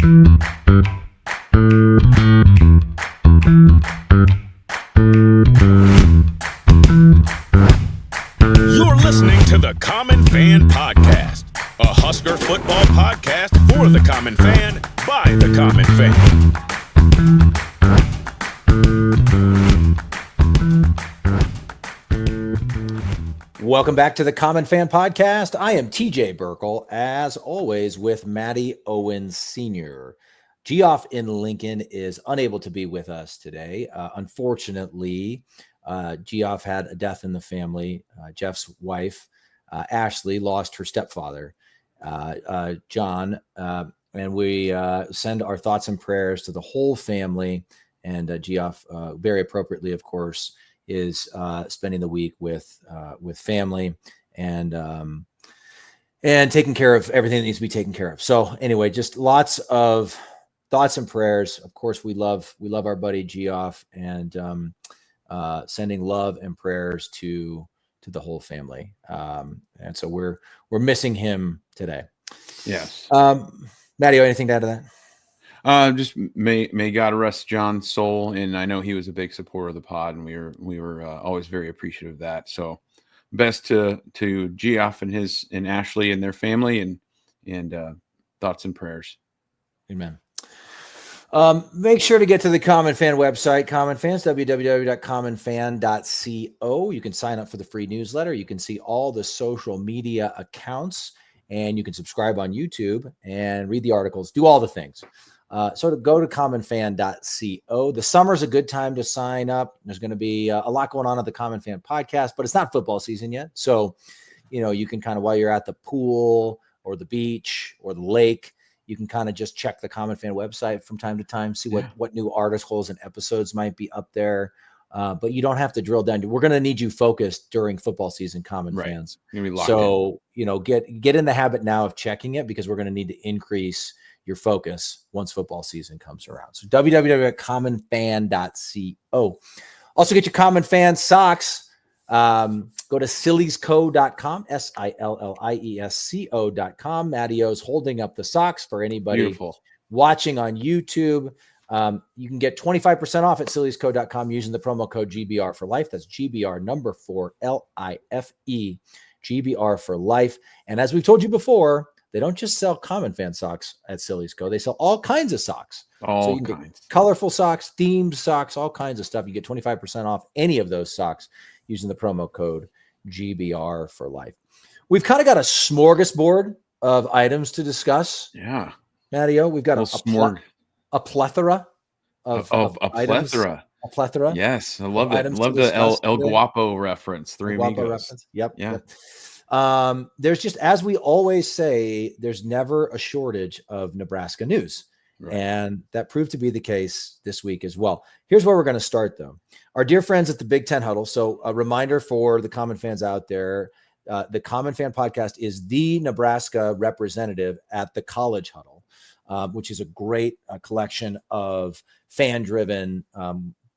You're listening to the Common Fan Podcast, a Husker football podcast for the common fan, by the common fan. Welcome back to the Common Fan Podcast. I am TJ Burkle, as always, with Matty Owens Sr. Geoff in Lincoln is unable to be with us today. Unfortunately, Geoff had a death in the family. Jeff's wife, Ashley, lost her stepfather, John, and we send our thoughts and prayers to the whole family. And Geoff, very appropriately, of course, is spending the week with family and taking care of everything that needs to be taken care of. So anyway, just lots of thoughts and prayers. Of course, we love our buddy Geoff, and sending love and prayers to the whole family. And so we're missing him today. Yes. Matty, anything to add to that? Just may God rest John's soul, and I know he was a big supporter of the pod, and we were always very appreciative of that. So, best to Geoff and Ashley and their family, and thoughts and prayers. Amen. Make sure to get to the Common Fan website, Common Fans, www.commonfan.co. You can sign up for the free newsletter. You can see all the social media accounts, and you can subscribe on YouTube and read the articles, do all the things. So to go to commonfan.co. The summer's a good time to sign up. There's going to be a lot going on at the Common Fan Podcast, but it's not football season yet. So, you can kind of, while you're at the pool or the beach or the lake, you can kind of just check the Common Fan website from time to time, see what new articles and episodes might be up there. But you don't have to drill down. We're going to need you focused during football season, Common Fans. So, get in the habit now of checking it, because we're going to need to increase your focus once football season comes around. So www.commonfan.co. Also get your Common Fan socks. Go to silliesco.com, SILLIESCO.com. Matty-O's holding up the socks for anybody watching on YouTube. You can get 25% off at silliesco.com using the promo code GBR for life. That's GBR number 4 LIFE, GBR for life. And as we've told you before, they don't just sell Common Fan socks at Silliesco. They sell all kinds of socks. All kinds. Colorful socks, themed socks, all kinds of stuff. You get 25% off any of those socks using the promo code GBR for life. We've kind of got a smorgasbord of items to discuss. Yeah. Matty-O, we've got a plethora of items. A plethora. Yes, I love it. Love the El Guapo reference. Three Amigos. Reference. Yep. Yeah. Yep. There's just, as we always say, there's never a shortage of Nebraska news. Right. And that proved to be the case this week as well. Here's where we're going to start, though. Our dear friends at the Big Ten Huddle. So a reminder for the Common Fans out there, the Common Fan Podcast is the Nebraska representative at the College Huddle, which is a great collection of fan-driven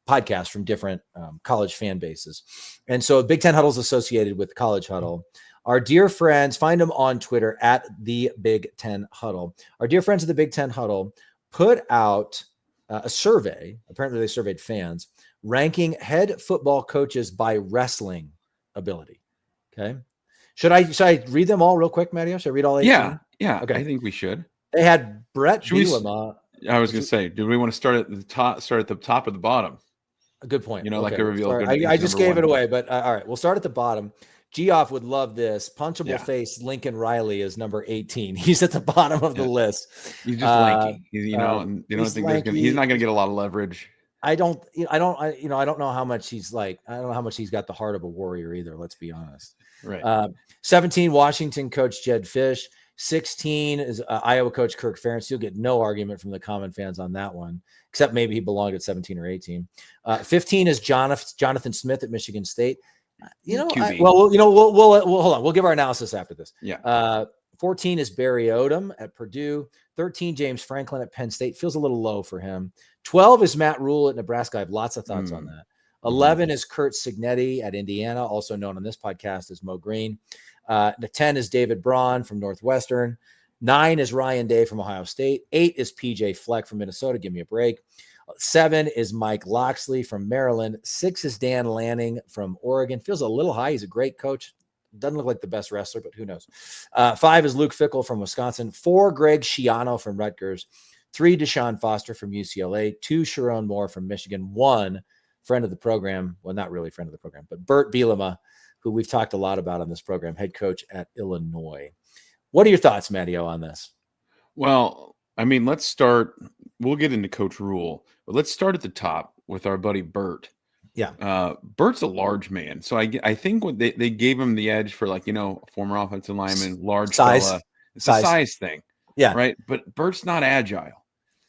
podcasts from different college fan bases. And so Big Ten Huddle is associated with College Huddle. Our dear friends, find them on Twitter at the Big Ten Huddle. Our dear friends at the Big Ten Huddle put out a survey. Apparently they surveyed fans, ranking head football coaches by wrestling ability. Okay. Should I read them all real quick, Matty? Should I read all 18? Yeah. Okay. I think we should. They had Brett Bielema. I was going to say, do we want to start at the top or the bottom? A good point. Like a reveal. I just gave it away, but all right, we'll start at the bottom. Geoff would love this. Punchable face Lincoln Riley is number 18. He's at the bottom of the list. He's just lanky. He's not going to get a lot of leverage. I don't know how much he's like. I don't know how much he's got the heart of a warrior either. Let's be honest. Right. 17, Washington coach Jed Fish. 16 is Iowa coach Kirk Ferentz. You'll get no argument from the Common Fans on that one, except maybe he belonged at 17 or 18. 15 is Jonathan Smith at Michigan State. We'll hold on. We'll give our analysis after this. Yeah. 14 is Barry Odom at Purdue. 13, James Franklin at Penn State. Feels a little low for him. 12 is Matt Rule at Nebraska. I have lots of thoughts on that. 11 is Kurt Cignetti at Indiana, also known on this podcast as Mo Green. The 10 is David Braun from Northwestern. 9 is Ryan Day from Ohio State. 8 is PJ Fleck from Minnesota. Give me a break. 7 is Mike Loxley from Maryland. 6 is Dan Lanning from Oregon. Feels a little high. He's a great coach. Doesn't look like the best wrestler, but who knows? 5 is Luke Fickell from Wisconsin. 4, Greg Schiano from Rutgers. 3, Deshaun Foster from UCLA. 2, Sherrone Moore from Michigan. 1, friend of the program. Well, not really friend of the program, but Bert Bielema, who we've talked a lot about on this program, head coach at Illinois. What are your thoughts, Matteo, on this? Well, I mean, let's start. We'll get into Coach Rule, but let's start at the top with our buddy Bert. Yeah. Bert's a large man. So I think what they gave him the edge for, like, former offensive lineman, large Size. fella. It's a size thing. Yeah. Right. But Bert's not agile.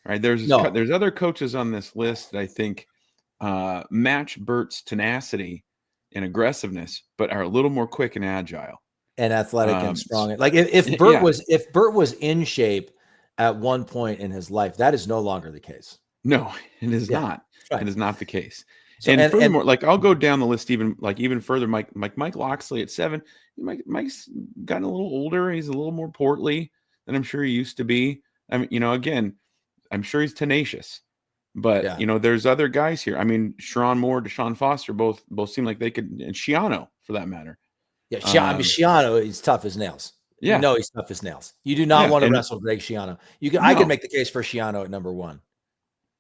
Right. There's other coaches on this list that I think match Bert's tenacity and aggressiveness, but are a little more quick and agile. And athletic and strong. Like if Bert was in shape at one point in his life, that is no longer the case. No, it is not. Right. It is not the case. So, and furthermore, like, I'll go down the list even further. Mike Loxley at 7. Mike's gotten a little older. He's a little more portly than I'm sure he used to be. I mean, again, I'm sure he's tenacious, but there's other guys here. I mean, Sherrone Moore, Deshaun Foster, both seem like they could, and Schiano for that matter. Yeah, Schiano is tough as nails. Yeah, he's tough as nails. You do not want to wrestle Greg Schiano. I could make the case for Schiano at number 1.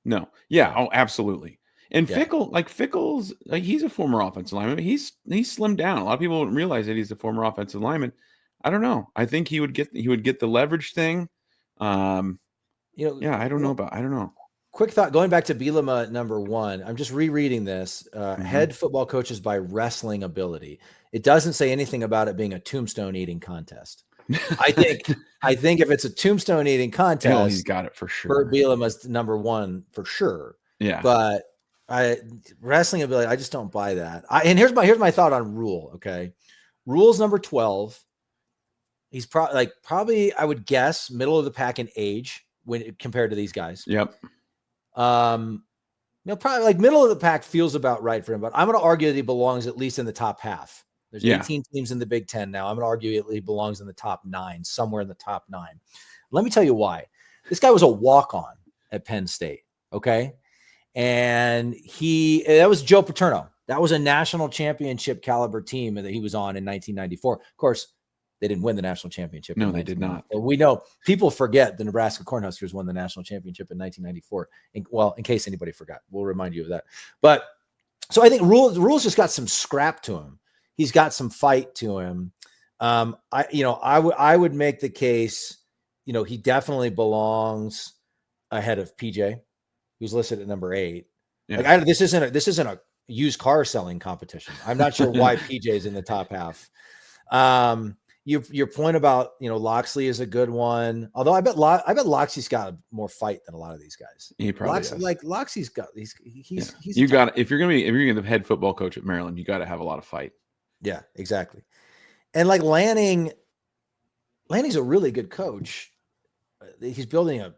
No, yeah, oh, absolutely. And Fickell's he's a former offensive lineman. He's slimmed down. A lot of people don't realize that he's a former offensive lineman. I don't know. I think he would get the leverage thing. I don't know. Quick thought, going back to Bielema at number 1. I'm just rereading this. Head football coaches by wrestling ability. It doesn't say anything about it being a tombstone eating contest. I think if it's a tombstone eating contest, he's got it for sure. Bert Bielema's number 1 for sure. Yeah, but wrestling ability, I just don't buy that. And here's my thought on Rule. Okay, Rule's number 12. He's probably I would guess middle of the pack in age when compared to these guys. Yep. Probably like middle of the pack feels about right for him, but I'm going to argue that he belongs at least in the top half. There's 18 teams in the Big Ten now. I'm going to argue that he belongs in the top 9, somewhere in the top 9. Let me tell you why. This guy was a walk-on at Penn State. Okay. And that was Joe Paterno. That was a national championship caliber team that he was on in 1994. Of course, they didn't win the national championship. No, they did not. We know people forget the Nebraska Cornhuskers won the national championship in 1994. In case anybody forgot, we'll remind you of that. But so I think Rule's just got some scrap to him. He's got some fight to him. I would make the case, he definitely belongs ahead of PJ, who's listed at number 8. Yeah. This isn't a used car selling competition. I'm not sure why PJ is in the top half. Your point about Loxley is a good one. Although I bet Loxley's got more fight than a lot of these guys. He probably does. Loxley's got he's you got if you're gonna be the head football coach at Maryland, you got to have a lot of fight. Yeah, exactly. And like Lanning's a really good coach. He's building a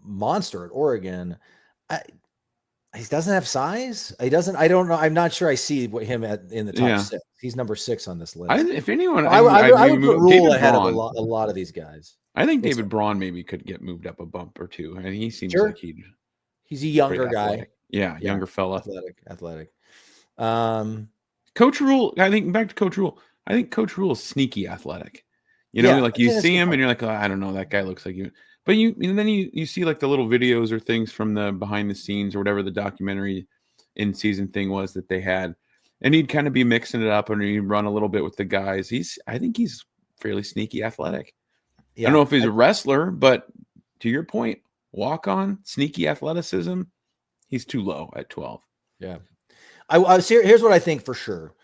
monster at Oregon. He doesn't have size. He doesn't. I don't know. I'm not sure. I see him in the top 6. He's number 6 on this list. If anyone, I would put Rule ahead of a lot of these guys. I think David Braun maybe could get moved up a bump or 2. I mean, he seems like he's a younger guy. Yeah, younger fella. Athletic. Coach Rule. I think back to Coach Rule. I think Coach Rule is sneaky athletic. You see him and you're like, oh, I don't know, that guy looks like you. But then you see like the little videos or things from the behind the scenes or whatever the documentary in season thing was that they had, and he'd kind of be mixing it up and he'd run a little bit with the guys. I think he's fairly sneaky athletic. Yeah, I don't know if he's a wrestler, but to your point, walk on sneaky athleticism, he's too low at 12. Yeah, here's what I think for sure.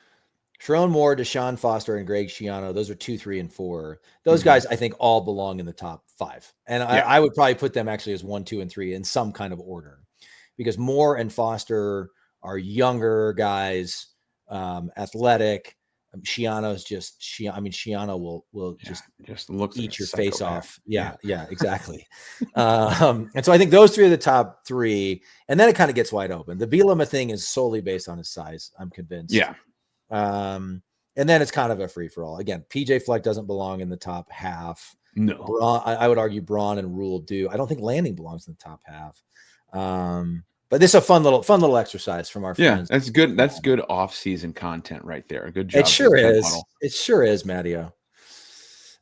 Sherrone Moore, Deshaun Foster, and Greg Schiano, those are 2, 3, and 4. Those guys, I think, all belong in the top 5. And I would probably put them actually as 1, 2, and 3 in some kind of order, because Moore and Foster are younger guys, athletic. Schiano will just looks eat like your face off. Yeah, exactly. And so I think those 3 are the top 3, and then it kind of gets wide open. The Bielema thing is solely based on his size, I'm convinced. Yeah. And then it's kind of a free for all. Again, PJ Fleck doesn't belong in the top half. No. Braun, I would argue Braun and Rule do. I don't think Lanning belongs in the top half. But this is a fun little exercise from our friends. That's good. That's good off-season content right there. Good It job. sure Big Ten is. Huddle. It sure is, Mattio.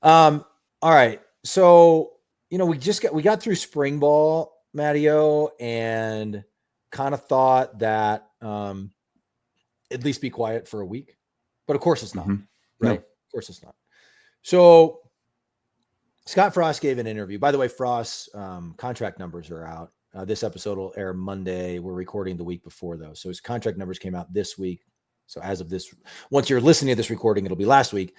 All right. So, we got through spring ball, Mattio, and kind of thought that at least be quiet for a week. But of course it's not. Mhm. Right? No. Of course it's not. So Scott Frost gave an interview. By the way, Frost's contract numbers are out. This episode will air Monday. We're recording the week before, though. So his contract numbers came out this week. So as of this, once you're listening to this recording, it'll be last week.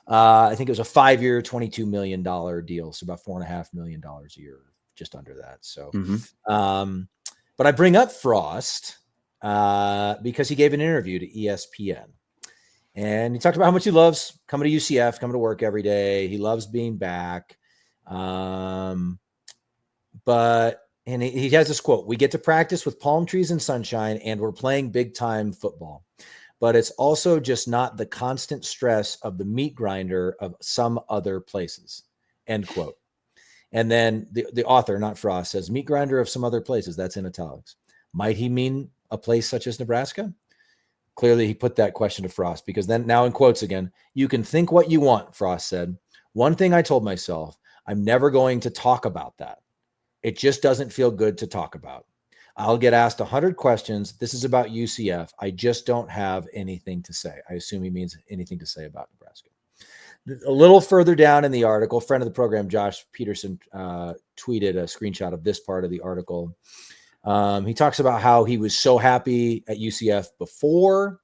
I think it was a 5-year, $22 million deal. So about $4.5 million a year, just under that. So, but I bring up Frost because he gave an interview to ESPN. And he talked about how much he loves coming to UCF, coming to work every day. He loves being back. And he has this quote: "We get to practice with palm trees and sunshine, and we're playing big time football. But it's also just not the constant stress of the meat grinder of some other places." End quote. And then the author, not Frost, says meat grinder of some other places. That's in italics. Might he mean a place such as Nebraska? Clearly, he put that question to Frost because then now in quotes again, "You can think what you want," Frost said. "One thing I told myself, I'm never going to talk about that. It just doesn't feel good to talk about. I'll get asked 100 questions. This is about UCF. I just don't have anything to say." I assume he means anything to say about Nebraska. A little further down in the article, friend of the program, Josh Peterson, tweeted a screenshot of this part of the article. He talks about how he was so happy at UCF before.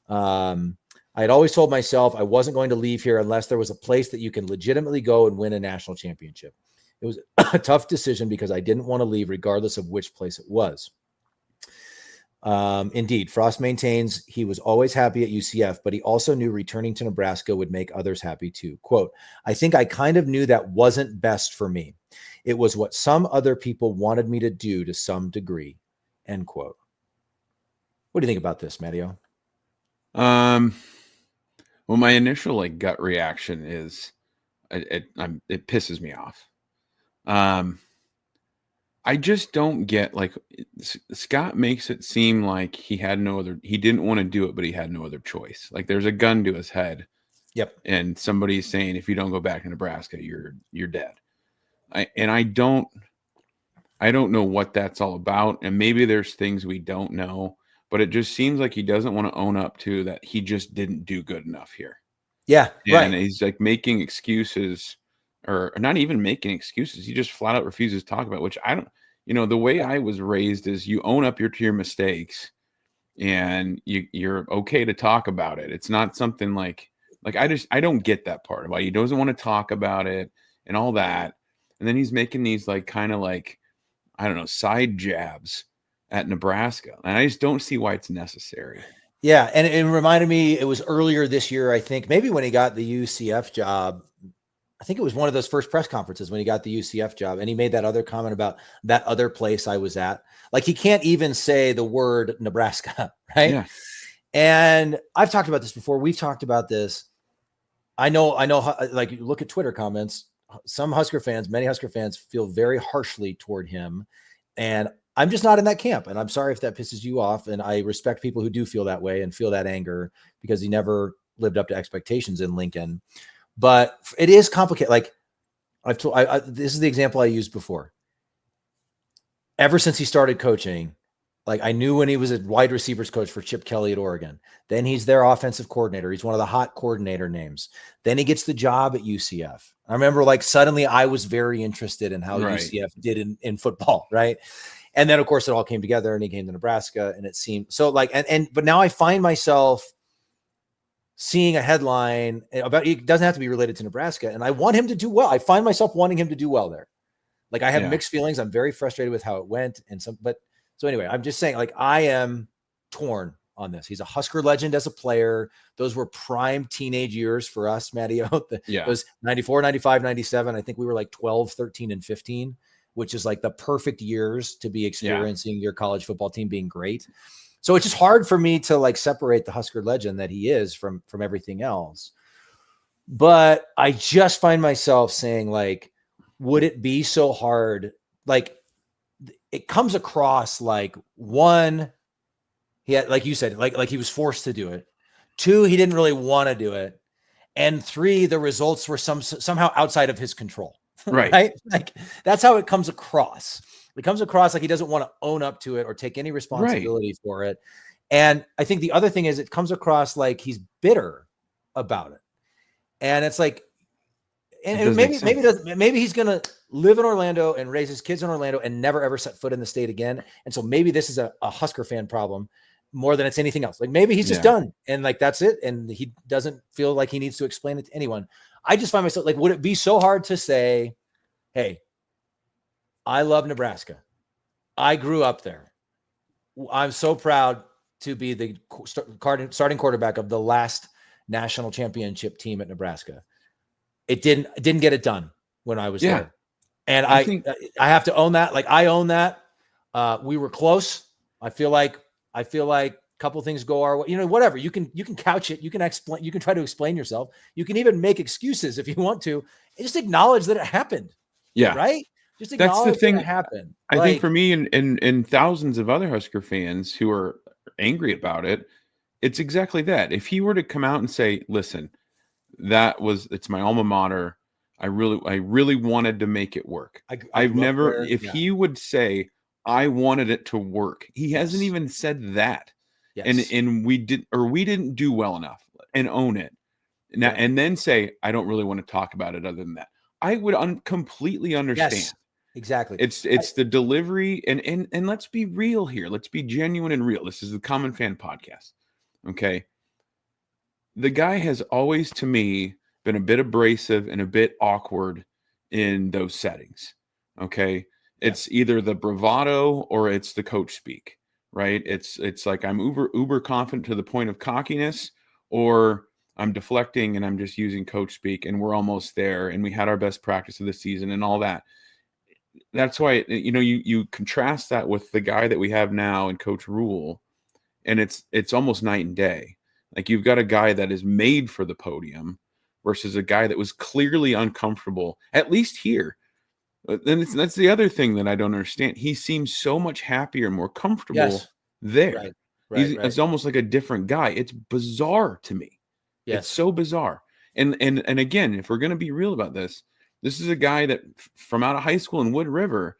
I had always told myself I wasn't going to leave here unless there was a place that you can legitimately go and win a national championship. It was a tough decision because I didn't want to leave regardless of which place it was. Indeed, Frost maintains he was always happy at UCF, but he also knew returning to Nebraska would make others happy too. Quote, "I think I kind of knew that wasn't best for me. It was what some other people wanted me to do to some degree." End quote. What do you think about this, Matteo? Well, my initial gut reaction is it pisses me off. I just don't get Scott makes it seem like he didn't want to do it, but he had no other choice. Like there's a gun to his head. Yep. And somebody's saying, if you don't go back to Nebraska, you're dead. I don't know what that's all about. And maybe there's things we don't know, but it just seems like he doesn't want to own up to that. He just didn't do good enough here. Yeah. And right. he's making excuses or not even making excuses. He just flat out refuses to talk about, which I don't, the way I was raised is you own up to your mistakes and you're okay to talk about it. It's not something I don't get that part about he doesn't want to talk about it and all that. And then he's making these I don't know, side jabs at Nebraska. And I just don't see why it's necessary. Yeah. And it reminded me, it was earlier this year, I think, maybe when he got the UCF job. I think it was one of those first press conferences when he got the UCF job. And he made that other comment about that other place I was at. Like he can't even say the word Nebraska, right? Yeah. And I've talked about this before. We've talked about this. I know, like you look at Twitter comments, many Husker fans feel very harshly toward him. And I'm just not in that camp. And I'm sorry if that pisses you off. And I respect people who do feel that way and feel that anger because he never lived up to expectations in Lincoln. But it is complicated. Like I've told, this is the example I used before. Ever since he started coaching, like I knew when he was a wide receivers coach for Chip Kelly at Oregon, then he's their offensive coordinator. He's one of the hot coordinator names. Then he gets the job at UCF. I remember suddenly I was very interested in how UCF did in football. Right. And then of course it all came together and he came to Nebraska and it seemed so but now I find myself seeing a headline about, it doesn't have to be related to Nebraska. And I want him to do well. I find myself wanting him to do well there. I have mixed feelings. I'm very frustrated with how it went. So anyway, I'm just saying I am torn on this. He's a Husker legend as a player. Those were prime teenage years for us, Mattio. Those 94, 95, 97. I think we were 12, 13, and 15, which is the perfect years to be experiencing your college football team being great. So it's just hard for me to separate the Husker legend that he is from everything else. But I just find myself saying, like, would it be so hard? Like, it comes across like, one, he had, like you said, like he was forced to do it. Two, he didn't really want to do it. And three, the results were somehow outside of his control. Right. Right? Like, that's how it comes across. It comes across like he doesn't want to own up to it or take any responsibility for it. And I think the other thing is, it comes across like he's bitter about it. And it's like, and maybe he's gonna live in Orlando and raise his kids in Orlando and never ever set foot in the state again. And so maybe this is a Husker fan problem more than it's anything else. Like, maybe he's just done, and like, that's it. And he doesn't feel like he needs to explain it to anyone. I just find myself like, would it be so hard to say, hey, I love Nebraska. I grew up there. I'm so proud to be the starting quarterback of the last national championship team at Nebraska. It didn't get it done when I was there. And I have to own that. Like, I own that. We were close. I feel like a couple things go our way, whatever. You can couch it. You can explain, you can try to explain yourself. You can even make excuses if you want to, and just acknowledge that it happened. Yeah. Right. Just acknowledge that's the thing that it happened. I think for me and thousands of other Husker fans who are angry about it, it's exactly that. If he were to come out and say, listen, it's my alma mater. I really wanted to make it work. He would say, I wanted it to work. He hasn't even said that. Yes. And we didn't do well enough, and own it. Now, and then say, I don't really want to talk about it other than that. I would completely understand. Yes, exactly. It's the delivery, and let's be real here. Let's be genuine and real. This is the Common Fan Podcast. Okay. The guy has always, to me, been a bit abrasive and a bit awkward in those settings. Okay. It's either the bravado or it's the coach speak, right? It's like, I'm uber confident to the point of cockiness, or I'm deflecting and I'm just using coach speak, and we're almost there, and we had our best practice of the season and all that. That's why, you contrast that with the guy that we have now in Coach Rule, and it's almost night and day. Like, you've got a guy that is made for the podium versus a guy that was clearly uncomfortable, at least here. But then that's the other thing that I don't understand. He seems so much happier, more comfortable there. Right. It's almost like a different guy. It's bizarre to me. Yes. It's so bizarre. And again, if we're going to be real about this is a guy that from out of high school in Wood River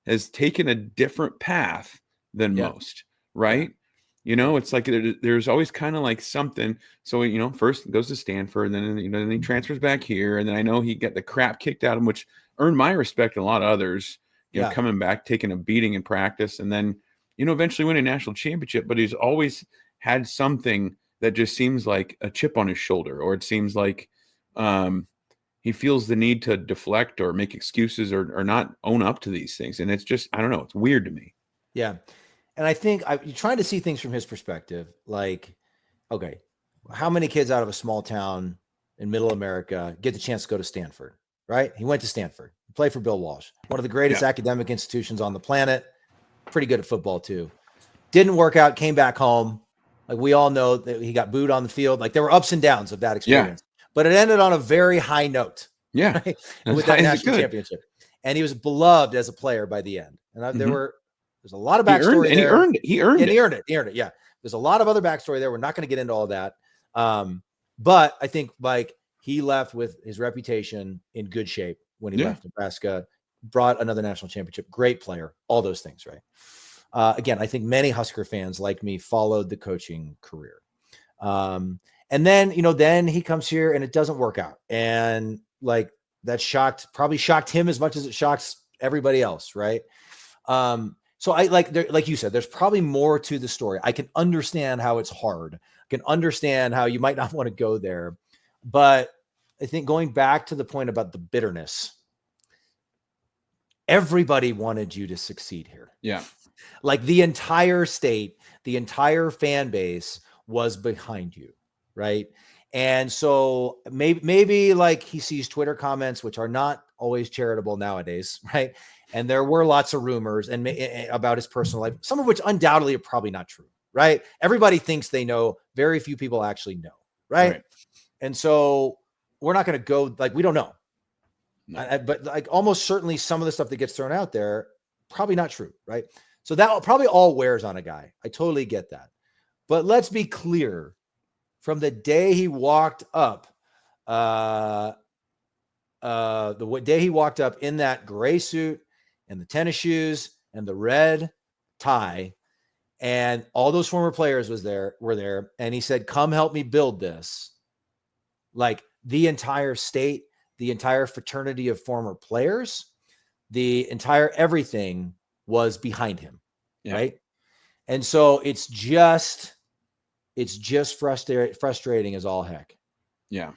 has taken a different path than most, right? It's like there's always kind of like something. So, first goes to Stanford, and then, then he transfers back here. And then I know he got the crap kicked out of him, which earned my respect and a lot of others, coming back, taking a beating in practice, and then, eventually win a national championship. But he's always had something that just seems like a chip on his shoulder, or it seems like he feels the need to deflect or make excuses or not own up to these things. And it's just, I don't know, it's weird to me. Yeah. And I think you're trying to see things from his perspective. Like, okay, how many kids out of a small town in middle America get the chance to go to Stanford, right? He went to Stanford, played for Bill Walsh, one of the greatest academic institutions on the planet, pretty good at football too. Didn't work out, came back home. Like, we all know that he got booed on the field. Like, there were ups and downs of that experience, but it ended on a very high note. Yeah. Right? With that national championship. And he was beloved as a player by the end. And there's a lot of backstory there. And he earned it. He earned it. Yeah. There's a lot of other backstory there. We're not going to get into all that. But I think, like, he left with his reputation in good shape when he left Nebraska, brought another national championship, great player, all those things, right? Again, I think many Husker fans like me followed the coaching career. And then, then he comes here and it doesn't work out. And like, that probably shocked him as much as it shocks everybody else. Right. So like you said, there's probably more to the story. I can understand how it's hard. I can understand how you might not want to go there, but I think going back to the point about the bitterness, everybody wanted you to succeed here. Yeah. Like, the entire state, the entire fan base was behind you. Right. And so maybe like he sees Twitter comments, which are not always charitable nowadays. Right. And there were lots of rumors about his personal life, some of which undoubtedly are probably not true. Right. Everybody thinks they know. Very few people actually know. Right. And so we're not going to go like, we don't know. No. But like almost certainly some of the stuff that gets thrown out there, probably not true. Right. So that probably all wears on a guy. I totally get that. But let's be clear, from the day he walked up, the day he walked up in that gray suit and the tennis shoes and the red tie, and all those former players were there, and he said, "Come help me build this." Like the entire state, the entire fraternity of former players, the entire everything was behind him, right? And so it's just frustrating as all heck. Yeah.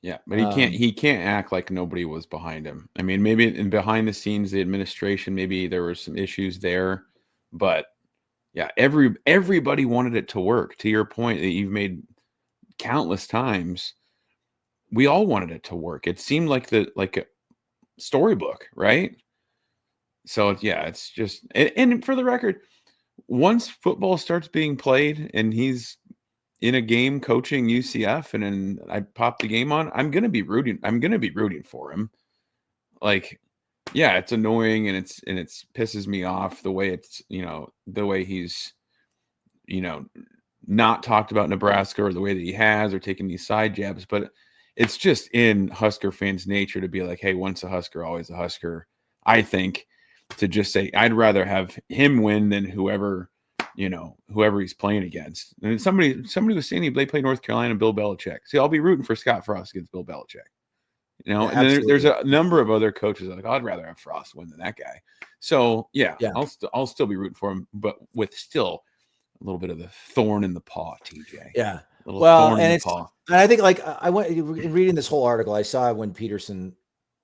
Yeah, but he can't act like nobody was behind him. I mean, maybe in behind the scenes, the administration, maybe there were some issues there, but yeah, everybody wanted it to work. To your point that you've made countless times, we all wanted it to work. It seemed like a storybook, right? So yeah, it's just, and for the record, once football starts being played and he's in a game coaching UCF and then I pop the game on, I'm going to be rooting for him. Like, yeah, it's annoying and it's pisses me off the way the way he's, not talked about Nebraska or the way that he has or taking these side jabs, but it's just in Husker fans' nature to be like, hey, once a Husker, always a Husker. I think to just say, I'd rather have him win than whoever he's playing against. And somebody was saying they play North Carolina and Bill Belichick. See, I'll be rooting for Scott Frost against Bill Belichick. Yeah, and then there's a number of other coaches like, I'd rather have Frost win than that guy. So yeah. I'll still be rooting for him, but with still a little bit of the thorn in the paw, TJ. Yeah. Well, and I think like I went in reading this whole article. I saw when Peterson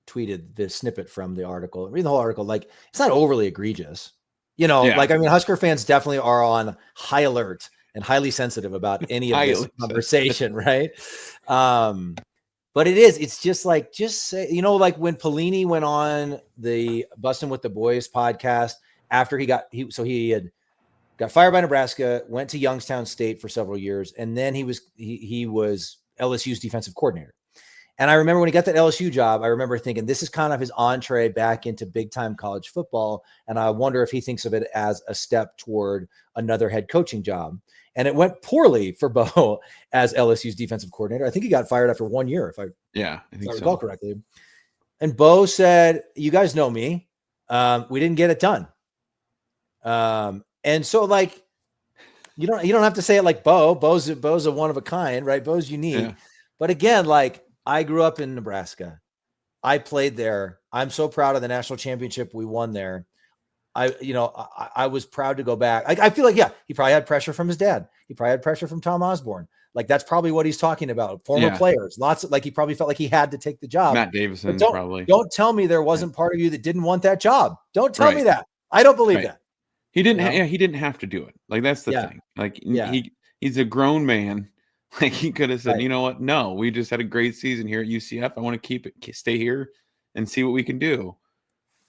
tweeted this snippet from the article. Reading the whole article, like it's not overly egregious. Like, I mean, Husker fans definitely are on high alert and highly sensitive about any of this conversation, right? But it's just say, like when Pelini went on the Bustin' with the Boys podcast after he had got fired by Nebraska, went to Youngstown State for several years, and then he was LSU's defensive coordinator. And I remember when he got that LSU job, I remember thinking this is kind of his entree back into big time college football. And I wonder if he thinks of it as a step toward another head coaching job. And it went poorly for Bo as LSU's defensive coordinator. I think he got fired after 1 year, if I recall correctly. And Bo said, "You guys know me. We didn't get it done." And so like, you don't have to say it like Bo. Bo's a one of a kind, right? Bo's unique. Yeah. But again, like, I grew up in Nebraska. I played there. I'm so proud of the national championship we won there. I was proud to go back. I feel like, he probably had pressure from his dad. He probably had pressure from Tom Osborne. Like, that's probably what he's talking about. Former players, lots of, like, he probably felt like he had to take the job. Matt Davison, probably. Don't tell me there wasn't part of you that didn't want that job. Don't tell me that. I don't believe that. He didn't. He didn't have to do it. Like, that's the thing. Like, he's a grown man. Like, he could have said, you know what? No, we just had a great season here at UCF. I want to stay here and see what we can do.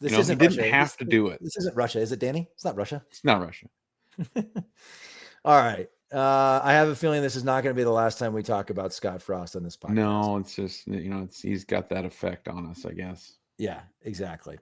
He didn't have to do it. This isn't Russia, is it, Danny? It's not Russia. It's not Russia. All right. I have a feeling this is not going to be the last time we talk about Scott Frost on this podcast. No, it's just, he's got that effect on us, I guess. Yeah, exactly.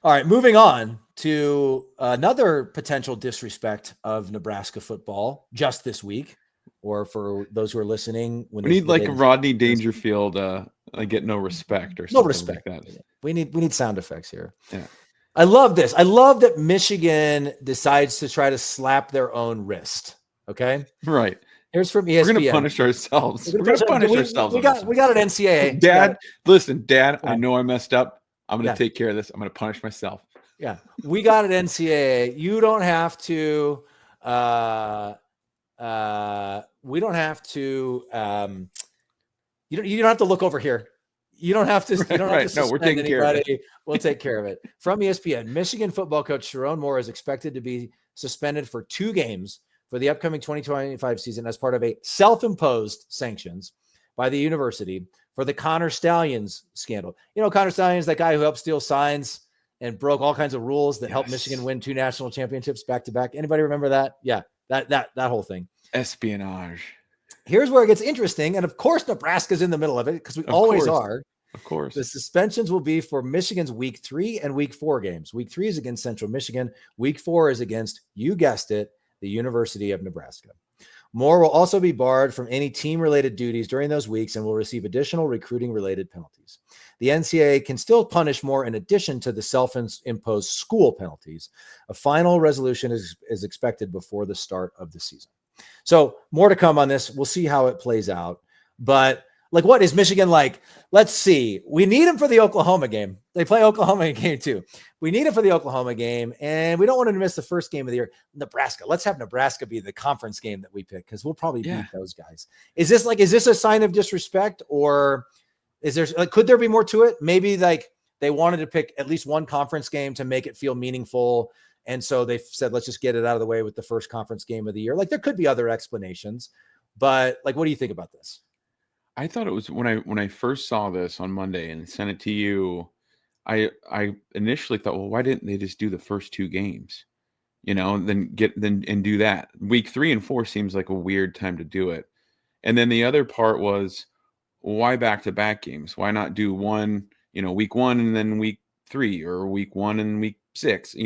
All right, moving on to another potential disrespect of Nebraska football just this week. Or for those who are listening, we need like a Rodney Dangerfield, I get no respect or something. No respect. Like that. We need sound effects here. Yeah. I love this. I love that Michigan decides to try to slap their own wrist. Okay. Right. Here's from ESPN. We're going to punish ourselves. We're going to punish ourselves. We got an NCAA. Dad, listen, Dad, I know I messed up. I'm going to take care of this. I'm going to punish myself. Yeah. We got an NCAA. You don't have to, we don't have to, you don't have to look over here. You don't have to, No, we're taking care of it. We'll take care of it. From ESPN, Michigan football coach Sherrone Moore is expected to be suspended for 2 games for the upcoming 2025 season as part of a self-imposed sanctions by the university for the Connor Stallions scandal. Connor Stallions, that guy who helped steal signs and broke all kinds of rules that helped Michigan win 2 national championships back to back. Anybody remember that? Yeah. That whole thing. Espionage. here's where it gets interesting. And of course, Nebraska's in the middle of it because we always are. Of course. The suspensions will be for Michigan's week 3 and week 4 games. Week 3 is against Central Michigan. Week 4 is against, you guessed it, the University of Nebraska. Moore will also be barred from any team-related duties during those weeks and will receive additional recruiting-related penalties. The NCAA can still punish Moore in addition to the self-imposed school penalties. A final resolution is expected before the start of the season. So more to come on this. We'll see how it plays out. But like, what is Michigan like? Let's see. We need him for the Oklahoma game. They play Oklahoma in game 2. We need him for the Oklahoma game, and we don't want him to miss the first game of the year. Nebraska. Let's have Nebraska be the conference game that we pick because we'll probably beat those guys. Is this a sign of disrespect, or is there could there be more to it? Maybe like they wanted to pick at least one conference game to make it feel meaningful, and so they said let's just get it out of the way with the first conference game of the year. Like there could be other explanations, but like, what do you think about this? I thought it was when I first saw this on Monday and sent it to you, I initially thought, well, why didn't they just do the first 2 games? Then do that. Week 3 and 4 seems like a weird time to do it. And then the other part was, why back-to-back games? Why not do one, week 1 and then week 3, or week 1 and week 6,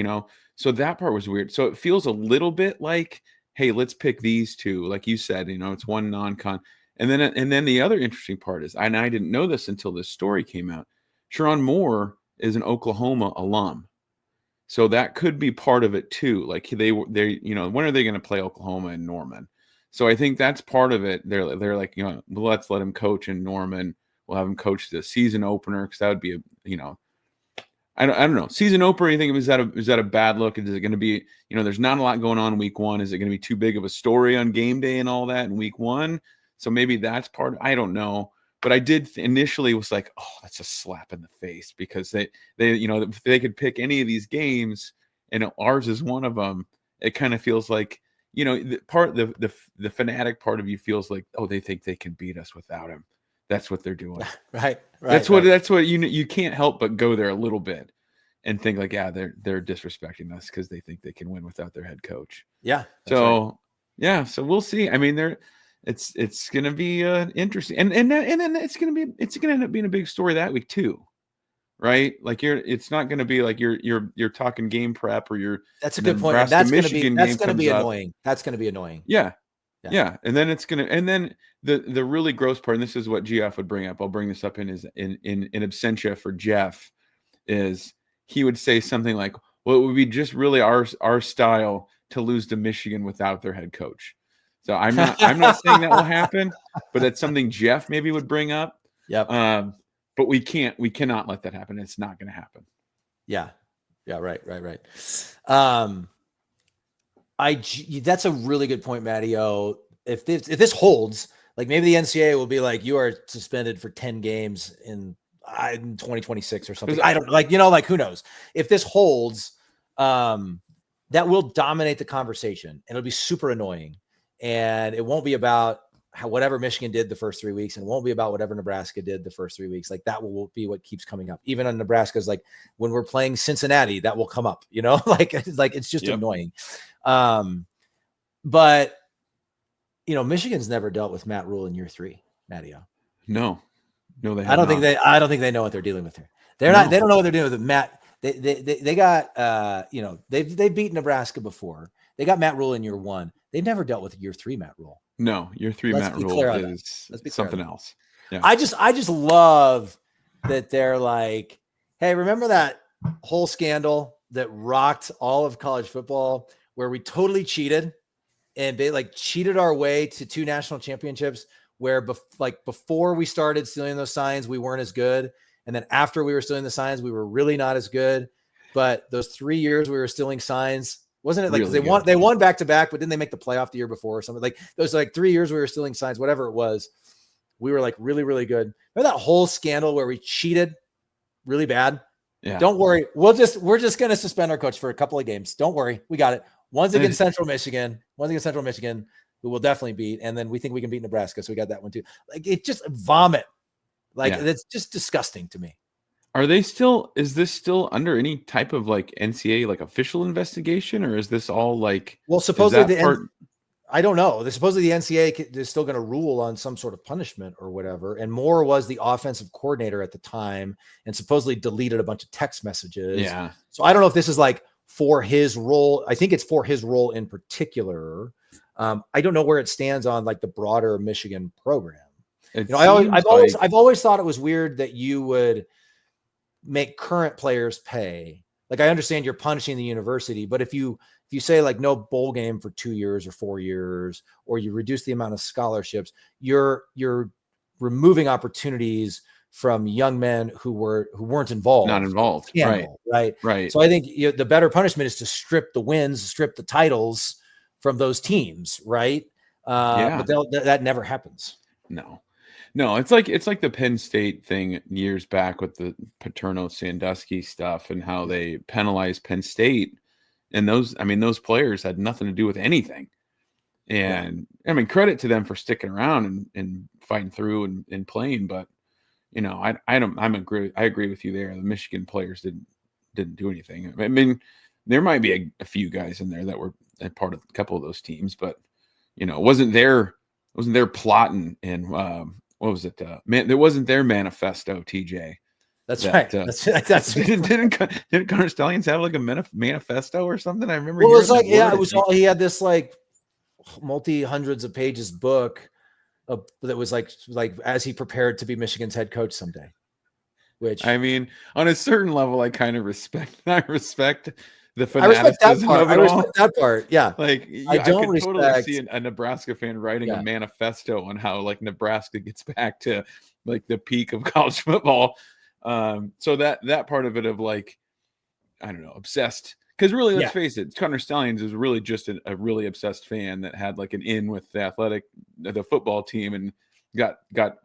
So that part was weird. So it feels a little bit like, hey, let's pick these 2. Like you said, it's one non-con. And then the other interesting part is, and I didn't know this until this story came out, Sherrone Moore is an Oklahoma alum. So that could be part of it too. Like they when are they going to play Oklahoma and Norman? So I think that's part of it. They're like, well, let's let him coach in Norman. We'll have him coach the season opener, because that would be I don't know. Season opener, you think is that a bad look? Is it going to be, there's not a lot going on in week 1. Is it going to be too big of a story on game day and all that in week 1? So maybe that's part. I don't know, but I did initially was like, oh, that's a slap in the face, because they if they could pick any of these games and ours is one of them. It kind of feels like the fanatic part of you feels like, oh, they think they can beat us without him. That's what they're doing. Right. That's what you can't help but go there a little bit and think like, yeah, they're disrespecting us because they think they can win without their head coach. Yeah. So right. Yeah, so we'll see. I mean, it's going to be interesting, and then it's going to end up being a big story that week too, right? Like it's not going to be like you're talking game prep, or that's a good point. That's going to be annoying. That's going to be annoying. Yeah. And then the really gross part, and this is what Geoff would bring up. I'll bring this up in absentia for Jeff, is he would say something like, well, it would be just really our style to lose to Michigan without their head coach. So I'm not saying that will happen, but that's something Jeff maybe would bring up. Yep. But we cannot let that happen. It's not going to happen. Yeah. Right. That's a really good point, Matty-O. If this holds, like maybe the NCAA will be like, you are suspended for 10 games in 2026 or something. I don't who knows if this holds, that will dominate the conversation, and it'll be super annoying. And it won't be about whatever Michigan did the first 3 weeks, and it won't be about whatever Nebraska did the first 3 weeks. Like that will be what keeps coming up. Even on Nebraska's, like when we're playing Cincinnati, that will come up, like it's just annoying. But Michigan's never dealt with Matt Rule in year 3, Matty-O. No, they have I don't think they know what they're dealing with here. They don't know what they're doing with Matt. They got they've beaten Nebraska before. They got Matt Rule in year 1. They've never dealt with year 3 Matt Rule. No, year 3 Matt Rule is something else. Yeah. I just love that they're like, hey, remember that whole scandal that rocked all of college football where we totally cheated and they cheated our way to 2 national championships, where before we started stealing those signs, we weren't as good. And then after we were stealing the signs, we were really not as good. But those 3 years we were stealing signs, wasn't it like really they won back to back, but didn't they make the playoff the year before or something? Like those 3 years we were stealing signs, whatever it was, we were really, really good. Remember that whole scandal where we cheated really bad? Yeah. Don't worry. We're just going to suspend our coach for a couple of games. Don't worry. We got it. One's against Central Michigan, who we'll definitely beat. And then we think we can beat Nebraska. So we got that one too. Like it just vomit. It's just disgusting to me. Is this still under any type of NCAA official investigation, or is this all well, supposedly I don't know. Supposedly the NCAA is still going to rule on some sort of punishment or whatever. And Moore was the offensive coordinator at the time and supposedly deleted a bunch of text messages. Yeah. So I don't know if this is like for his role. I think it's for his role in particular. I don't know where it stands on like the broader Michigan program. I've always thought it was weird that you would make current players pay. Like I understand you're punishing the university, but if you say like no bowl game for 2 years or 4 years, or you reduce the amount of scholarships, you're removing opportunities from young men who weren't involved, not involved, right. So I think the better punishment is to strip the wins, strip the titles from those teams, right? But that never happens. No, it's like the Penn State thing years back with the Paterno Sandusky stuff and how they penalized Penn State. And those players had nothing to do with anything. And I mean, credit to them for sticking around and fighting through and playing. But, I agree with you there. The Michigan players didn't do anything. I mean, there might be a few guys in there that were a part of a couple of those teams, but, it wasn't their plotting and, what was it? There wasn't their manifesto, TJ. That's right. That's didn't Connor Stallions have like a manifesto or something? I remember. Well, it was like, it was all, he had this like multi-hundreds of pages book that was like as he prepared to be Michigan's head coach someday. Which I mean, on a certain level, I kind of respect. I respect the fanaticism of it all. I respect that part. Yeah. Like I could totally see a Nebraska fan writing a manifesto on how like Nebraska gets back to like the peak of college football. So that part of it of like, I don't know, obsessed. Because really, let's face it, Connor Stallions is really just a really obsessed fan that had like an in with the football team and got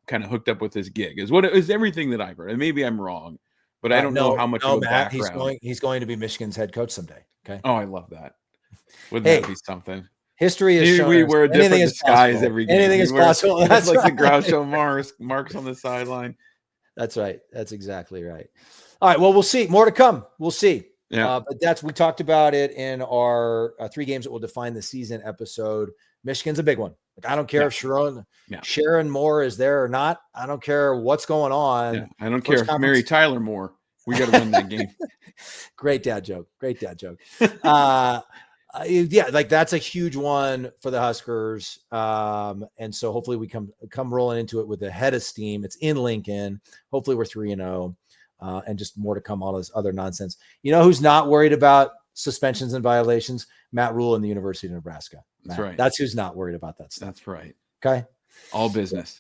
kind of hooked up with his gig. Is everything that I've heard. And maybe I'm wrong. But I don't know how much of a background. He's going to be Michigan's head coach someday. Okay. Oh, I love that. Wouldn't that be something? History is showing we wear a different disguise every game. Anything is possible. That's like the Groucho marks on the sideline. That's right. That's exactly right. All right. Well, we'll see. More to come. We'll see. Yeah. But we talked about it in our 3 games that will define the season episode. Michigan's a big one. Like, I don't care if Sherrone Moore is there or not. I don't care what's going on. Yeah. I don't care if Mary Tyler Moore. We got to win that game. Great dad joke. Like that's a huge one for the Huskers. And so hopefully we come rolling into it with a head of steam. It's in Lincoln. Hopefully we're 3-0, and just more to come, all this other nonsense. You know who's not worried about suspensions and violations? Matt Rule and the University of Nebraska. That's right. That's who's not worried about that stuff. That's right. Okay. All business.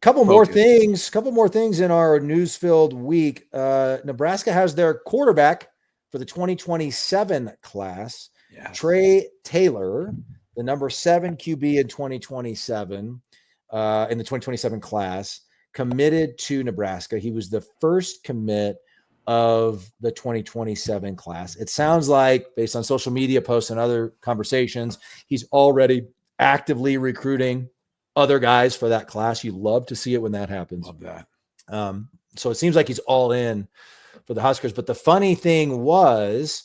Couple more things in our news-filled week. Nebraska has their quarterback for the 2027 class. Trae Taylor, the number 7 QB in 2027, in the 2027 class, committed to Nebraska. He was the first commit of the 2027 class. It sounds like, based on social media posts and other conversations, he's already actively recruiting other guys for that class. You love to see it when that happens. Love that. So it seems like he's all in for the Huskers. But the funny thing was,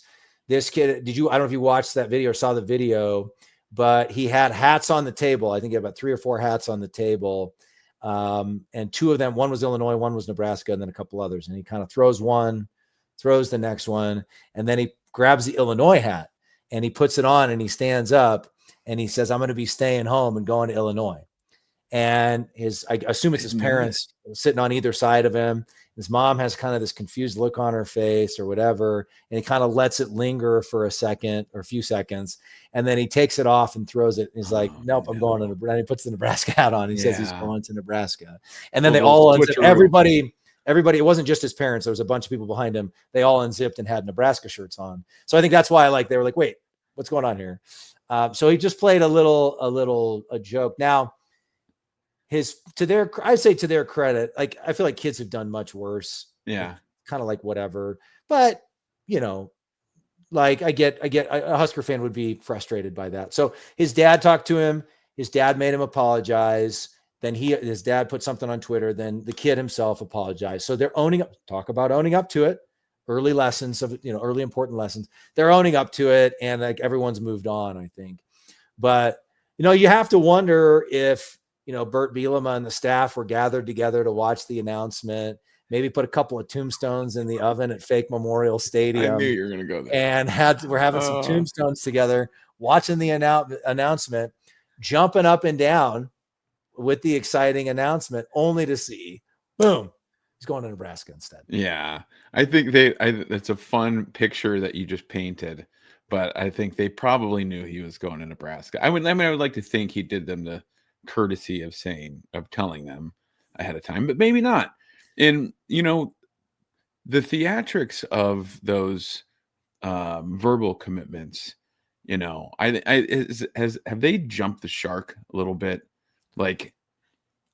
this kid, I don't know if you watched that video or saw the video, but he had hats on the table. I think he had about 3 or 4 hats on the table. And 2 of them, one was Illinois, one was Nebraska, and then a couple others. And he kind of throws one, throws the next one, and then he grabs the Illinois hat and he puts it on and he stands up and he says, I'm going to be staying home and going to Illinois. And I assume it's his parents sitting on either side of him. His mom has kind of this confused look on her face or whatever. And he kind of lets it linger for a second or a few seconds. And then he takes it off and throws it. He's like, nope, I'm going to Nebraska. And he puts the Nebraska hat on. He says he's going to Nebraska. And then they all, everybody, it wasn't just his parents. There was a bunch of people behind him. They all unzipped and had Nebraska shirts on. So I think that's why they were like, wait, what's going on here? So he just played a joke. Now, to their credit, like, I feel like kids have done much worse. Yeah. Kind of like whatever, but like I get a Husker fan would be frustrated by that. So his dad talked to him. His dad made him apologize. Then his dad put something on Twitter. Then the kid himself apologized. So they're owning up to it. Early lessons of, early important lessons. They're owning up to it. And like everyone's moved on, I think. But You have to wonder if, Bert Bielema and the staff were gathered together to watch the announcement, maybe put a couple of tombstones in the oven at fake Memorial I knew Stadium you were going to go there. and we're having some tombstones together, watching the announcement, jumping up and down with the exciting announcement, only to see, boom, he's going to Nebraska instead. Yeah, I think that's a fun picture that you just painted, but I think they probably knew he was going to Nebraska. I would like to think he did them the courtesy of telling them ahead of time, but maybe not. And the theatrics of those verbal commitments, have they jumped the shark a little bit? Like,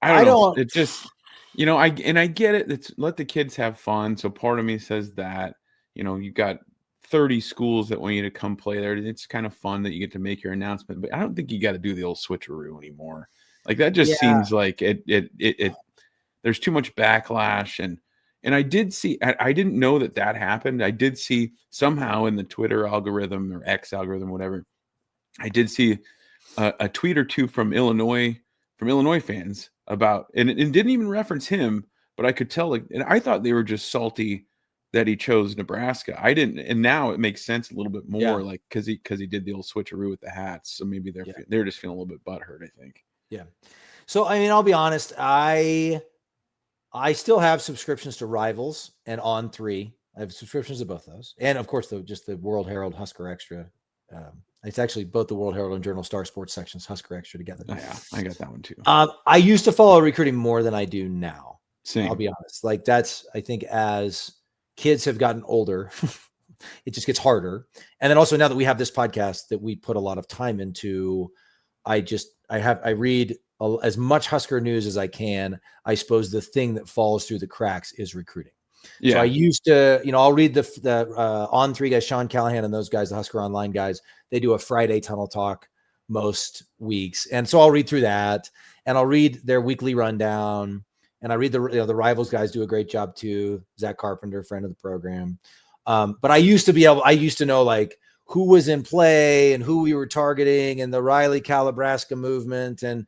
I don't know. It just, I get it. It's let the kids have fun. So part of me says that, you've got 30 schools that want you to come play there. It's kind of fun that you get to make your announcement, but I don't think you got to do the old switcheroo anymore. Like that just seems like it there's too much backlash. And I did see, I didn't know that happened. I did see somehow in the Twitter algorithm or X algorithm, whatever, I did see a tweet or two from Illinois fans about, and it didn't even reference him, but I could tell, and I thought they were just salty that he chose Nebraska. I didn't, and now it makes sense a little bit more, like because he did the old switcheroo with the hats, so maybe they're just feeling a little bit butthurt, I think. Yeah. So I mean, I'll be honest, I still have subscriptions to Rivals and On3. I have subscriptions to both those, and of course, just the World Herald Husker Extra. It's actually both the World Herald and Journal Star Sports sections, Husker Extra together. Oh, yeah, I got that one too. I used to follow recruiting more than I do now. Same. I'll be honest. Like I think as kids have gotten older, it just gets harder. And then also now that we have this podcast that we put a lot of time into, I read as much Husker news as I can. I suppose the thing that falls through the cracks is recruiting. Yeah. So I used to, I'll read the On3 guys, Sean Callahan and those guys, the Husker Online guys. They do a Friday tunnel talk most weeks, and so I'll read through that, and I'll read their weekly rundown, and I read the Rivals guys do a great job too. Zach Carpenter, friend of the program. But I used to know like who was in play and who we were targeting, and the Riley Calabrasca movement, and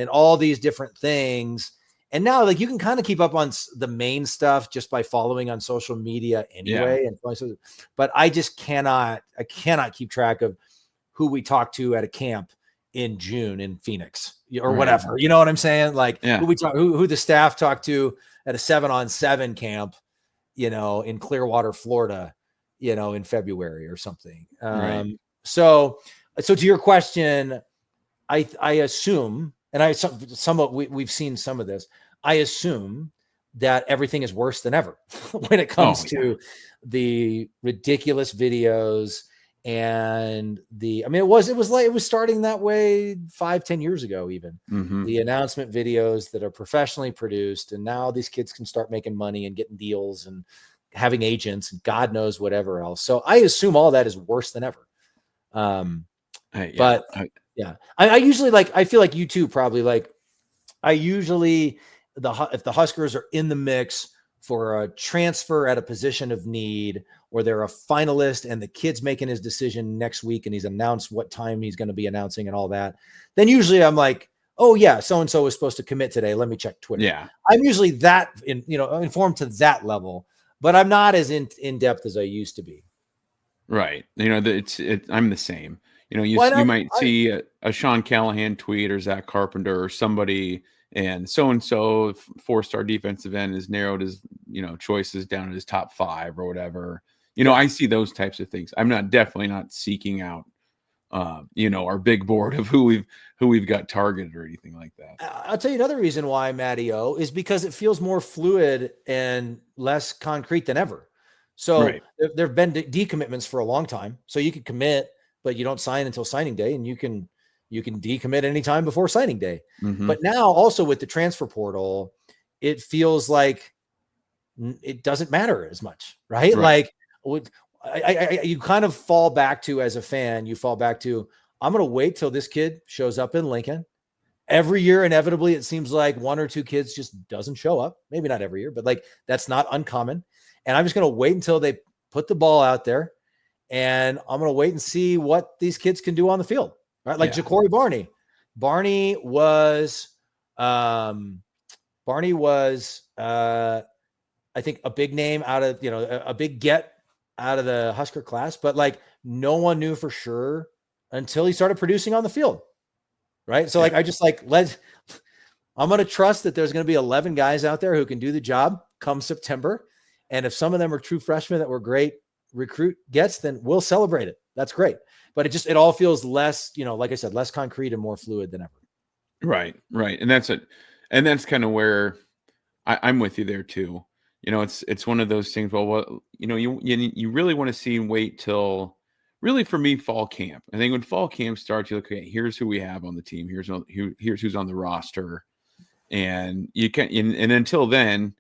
all these different things. And now, like, you can kind of keep up on the main stuff just by following on social media anyway. Yeah. But I just cannot keep track of who we talked to at a camp in June in Phoenix or whatever. You know what I'm saying? Like who the staff talked to at a 7-on-7 camp, in Clearwater, Florida, in February or something. So to your question, I assume, and we've seen some of this. I assume that everything is worse than ever when it comes to the ridiculous videos and it was starting that way 5-10 years ago, even the announcement videos that are professionally produced. And now these kids can start making money and getting deals and having agents and God knows whatever else. So I assume all that is worse than ever. I usually I feel like you too, probably if the Huskers are in the mix for a transfer at a position of need, or they're a finalist and the kid's making his decision next week and he's announced what time he's going to be announcing and all that, then usually I'm like, oh yeah, so-and-so is supposed to commit today. Let me check Twitter. Yeah. I'm usually informed to that level, but I'm not as in depth as I used to be. Right. I'm the same. You might see a Sean Callahan tweet or Zach Carpenter or somebody, and so-and-so 4-star defensive end has narrowed his, choices down to his top 5 or whatever. I see those types of things. I'm definitely not seeking out, our big board of who we've got targeted or anything like that. I'll tell you another reason why, Matty O, is because it feels more fluid and less concrete than ever. So there have been decommitments for a long time. So you could commit, but you don't sign until signing day, and you can decommit anytime before signing day. But now also with the transfer portal, it feels like it doesn't matter as much, right? Like you kind of fall back to, as a fan, I'm going to wait till this kid shows up in Lincoln. Every year, inevitably, it seems like 1 or 2 kids just doesn't show up. Maybe not every year, but that's not uncommon. And I'm just going to wait until they put the ball out there, and I'm going to wait and see what these kids can do on the field. Right. Like Ja'Cory Barney. Barney was, I think, a big name out of, a big get out of the Husker class, but like no one knew for sure until he started producing on the field. Right. So like, I just like, I'm going to trust that there's going to be 11 guys out there who can do the job come September. And if some of them are true freshmen that were great recruit gets, then we'll celebrate it. That's great. But it all feels less, like I said, less concrete and more fluid than ever. Right. And that's it. And that's kind of where I'm with you there too. It's one of those things. Well, you really want to see and wait till really, for me, fall camp. I think when fall camp starts, you look, okay, here's who we have on the team. Here's who's on the roster. And you can't, and until then,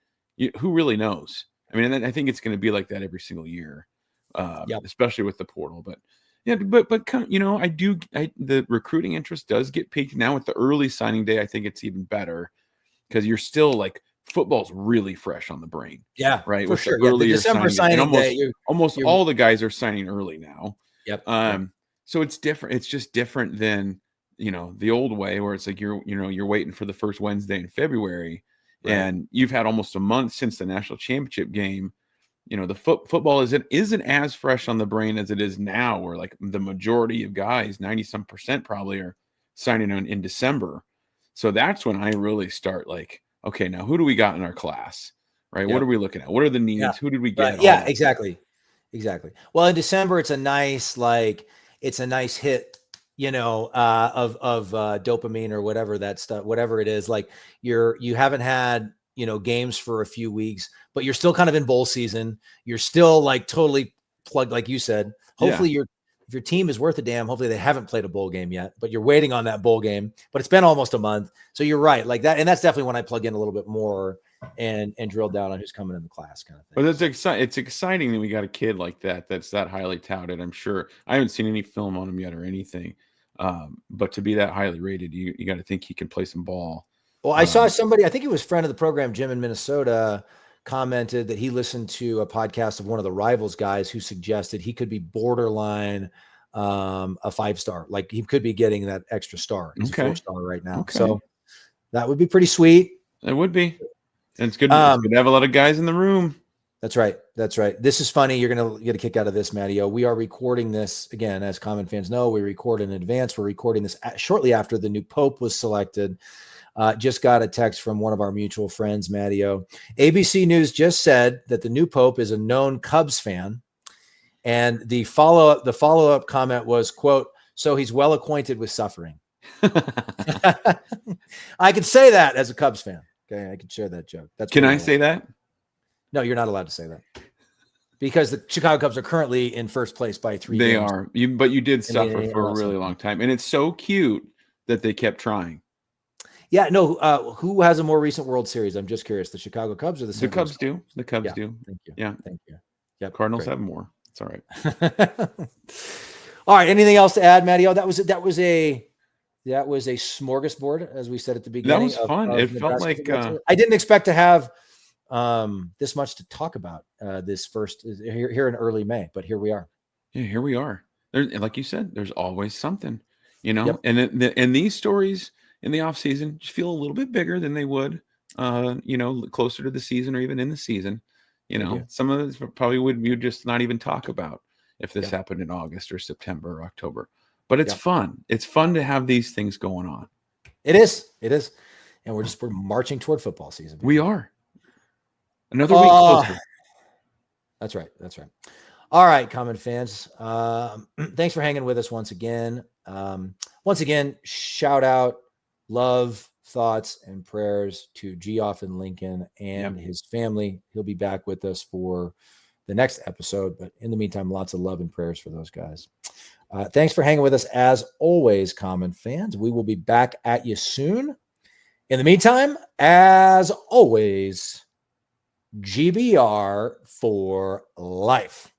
who really knows? I mean, I think it's going to be like that every single year, especially with the portal. But yeah, but the recruiting interest does get peaked now with the early signing day. I think it's even better because you're still like football's really fresh on the brain. Yeah, right. For with sure. The earlier December signing day, almost all the guys are signing early now. Yep. So it's different. It's just different than the old way where it's like you're waiting for the first Wednesday in February, right. And you've had almost a month since the national championship game. The football isn't as fresh on the brain as it is now, where like the majority of guys, 90% probably, are signing on in December. So that's when I really start like, okay, now who do we got in our class, right? Yep. What are we looking at? What are the needs? Yeah. Who did we get? Right. Yeah, exactly. Well, in December, it's a nice hit, of dopamine or whatever that stuff, whatever it is. Like you haven't had, games for a few weeks, but you're still kind of in bowl season. You're still like totally plugged, like you said. Hopefully if your team is worth a damn, hopefully they haven't played a bowl game yet, but you're waiting on that bowl game. But it's been almost a month. So you're right. Like that. And that's definitely when I plug in a little bit more and drill down on who's coming in the class kind of thing. But it's exciting that we got a kid like that's that highly touted. I'm sure I haven't seen any film on him yet or anything. But to be that highly rated, you got to think he can play some ball. Well, I saw somebody, I think it was friend of the program, Jim in Minnesota, commented that he listened to a podcast of one of the Rivals guys who suggested he could be borderline a 5-star. Like he could be getting that extra star. He's a 4-star right now. Okay. So that would be pretty sweet. It would be. And it's good. It's good to have a lot of guys in the room. That's right. This is funny. You're going to get a kick out of this, Matty-O. We are recording this, again, as common fans know, we record in advance. We're recording this shortly after the new Pope was selected. Just got a text from one of our mutual friends, Matty-O. ABC News just said that the new Pope is a known Cubs fan. And the follow-up comment was, quote, so he's well acquainted with suffering. I could say that as a Cubs fan. Okay, I could share that joke. Can I say that? No, you're not allowed to say that because the Chicago Cubs are currently in first place by 3 They games. are. But you did suffer for a really long time, and it's so cute that they kept trying. Yeah, no. Who has a more recent World Series? I'm just curious. The Chicago Cubs or the San Cubs Francisco? do. The Cubs do. Thank you. Yeah. Thank you. Yep. Cardinals have more. It's all right. All right. Anything else to add, Matty-O? That was a smorgasbord, as we said at the beginning. That was fun. It felt like I didn't expect to have this much to talk about this first here in early May, but here we are. Yeah, here we are. Like you said, there's always something, Yep. and these stories in the off season just feel a little bit bigger than they would, closer to the season or even in the season. Some of this probably we would just not even talk about if this happened in August or September or October. But it's fun. It's fun to have these things going on. It is. And we're marching toward football season. We are. Another week closer. That's right. All right, common fans. Thanks for hanging with us once again. Shout out, love, thoughts, and prayers to Geoff in Lincoln and his family. He'll be back with us for the next episode. But in the meantime, lots of love and prayers for those guys. Thanks for hanging with us as always, common fans. We will be back at you soon. In the meantime, as always, GBR for life.